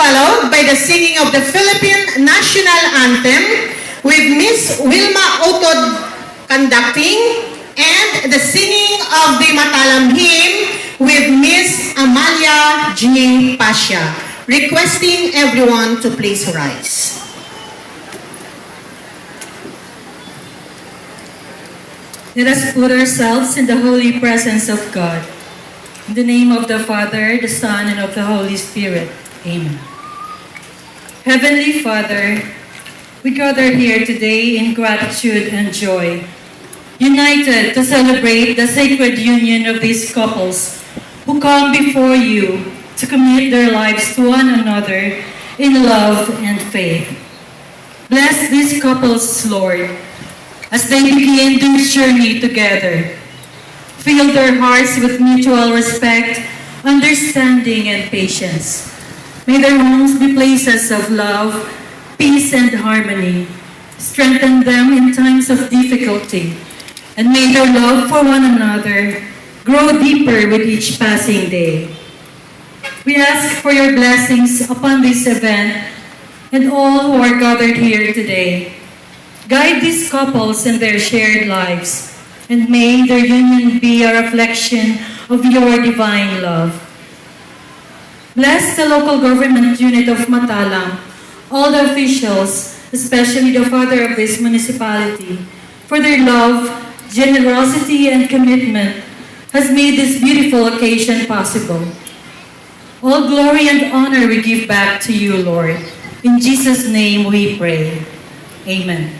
followed by the singing of the Philippine National Anthem with Miss Wilma Otod conducting and the singing of the Matalam hymn with Miss Amalia G. Pasha. Requesting everyone to please rise. Let us put ourselves in the holy presence of God. In the name of the Father, the Son, and of the Holy Spirit. Amen. Heavenly Father, we gather here today in gratitude and joy, united to celebrate the sacred union of these couples who come before you to commit their lives to one another in love and faith. Bless these couples, Lord, as they begin this journey together. Fill their hearts with mutual respect, understanding, and patience. May their homes be places of love, peace, and harmony. Strengthen them in times of difficulty, and may their love for one another grow deeper with each passing day. We ask for your blessings upon this event and all who are gathered here today. Guide these couples in their shared lives, and may their union be a reflection of your divine love. Bless the local government unit of Matalam, all the officials, especially the father of this municipality, for their love, generosity, and commitment has made this beautiful occasion possible. All glory and honor we give back to you, Lord. In Jesus' name we pray. Amen.